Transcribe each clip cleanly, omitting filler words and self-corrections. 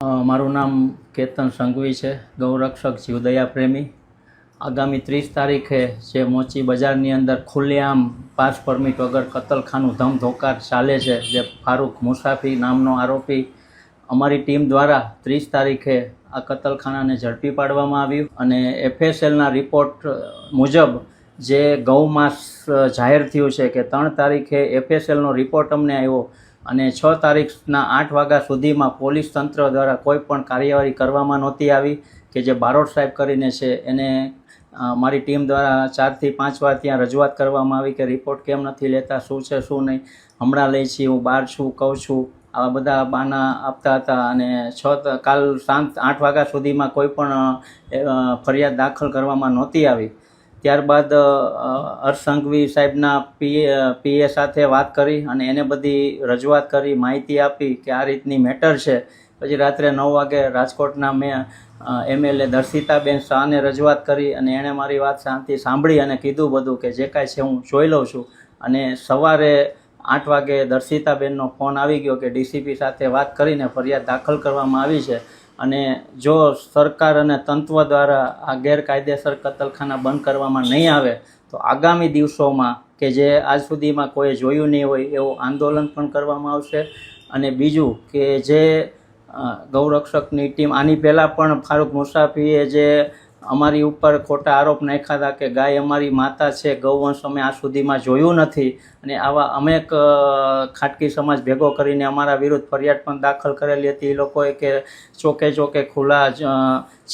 મારું નામ કેતન સંઘવી છે, ગૌરક્ષક જીવદયા પ્રેમી. આગામી 30 તારીખે જે મોચી બજારની અંદર ખુલ્લેઆમ પાસ પરમિટ વગર કતલખાનું ધમધોકાર ચાલે છે, જે ફારૂક મુસાફી નામનો આરોપી, અમારી ટીમ દ્વારા 30 તારીખે આ કતલખાનાને ઝડપી પાડવામાં આવ્યું અને FSLના રિપોર્ટ મુજબ જે ગૌમાંસ જાહેર થયું છે કે 3 તારીખે FSLનો રિપોર્ટ અમને આવ્યો અને 6 તારીખના 8 વાગ્યા સુધીમાં પોલીસ તંત્ર દ્વારા કોઈ પણ કાર્યવાહી કરવામાં નહોતી આવી. કે જે બારોટ સાહેબ કરીને છે એને મારી ટીમ દ્વારા 4 થી 5 વાર ત્યાં રજૂઆત કરવામાં આવી કે રિપોર્ટ કેમ નથી લેતા, શું છે શું નહીં, હમણાં લઈ છીએ, હું બહાર છું, કહું છું, આવા બધા બહાના આપતા હતા. અને કાલ સાંજ 8 વાગ્યા સુધીમાં કોઈ પણ ફરિયાદ દાખલ કરવામાં નહોતી આવી. ત્યારબાદ હર્ષ સંઘવી સાહેબના પીએ સાથે વાત કરી અને એને બધી રજૂઆત કરી, માહિતી આપી કે આ રીતની મેટર છે. પછી રાત્રે 9 વાગે રાજકોટના મેં MLA દર્શિતાબેન શાહને રજૂઆત કરી અને એણે મારી વાત શાંતિ સાંભળી અને કીધું બધું કે જે કાંઈ છે હું જોઈ લઉં છું. અને સવારે 8 વાગે દર્શિતાબેનનો ફોન આવી ગયો કે DCP સાથે વાત કરીને ફરિયાદ દાખલ કરવામાં આવી છે અને જો સરકાર અને તંત્ર દ્વારા આ ગેરકાયદેસર કતલખાના બંધ કરવામાં નહીં આવે તો આગામી દિવસોમાં કે જે આજ સુધીમાં કોઈ જોયું નહીં હોય એવું આંદોલન પણ કરવામાં આવશે. અને બીજું કે જે ગૌરક્ષકની ટીમ આની પહેલાં પણ ફારૂક મુસાફીએ જે અમારી ઉપર ખોટા આરોપ નાખ્યા હતા કે ગાય અમારી માતા છે, ગૌવંશ અમે આ સુધીમાં જોયું નથી, અને આવા અમે ખાટકી સમાજ ભેગો કરીને અમારા વિરુદ્ધ ફરિયાદ પણ દાખલ કરેલી હતી. એ લોકોએ કે ચોકે ચોકે ખુલ્લા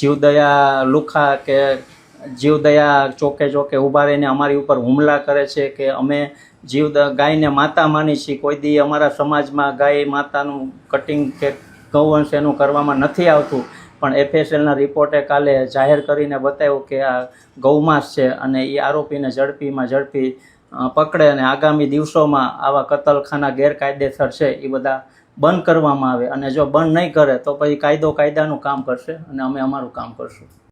જીવદયા લુખા કે જીવદયા ચોકે ચોકે ઊભા રહીને અમારી ઉપર હુમલા કરે છે કે અમે ગાયને માતા માની છીએ. કોઈ દી અમારા સમાજમાં ગાય માતાનું કટિંગ કે ગૌવંશ એનું કરવામાં નથી આવતું, પણ FSLના રિપોર્ટે કાલે જાહેર કરીને બતાવ્યું કે આ ગૌમાંસ છે અને એ આરોપીને ઝડપી પકડે અને આગામી દિવસોમાં આવા કતલખાના ગેરકાયદેસર છે એ બધા બંધ કરવામાં આવે. અને જો બંધ નહીં કરે તો પછી કાયદાનું કામ કરશે અને અમે અમારું કામ કરશું.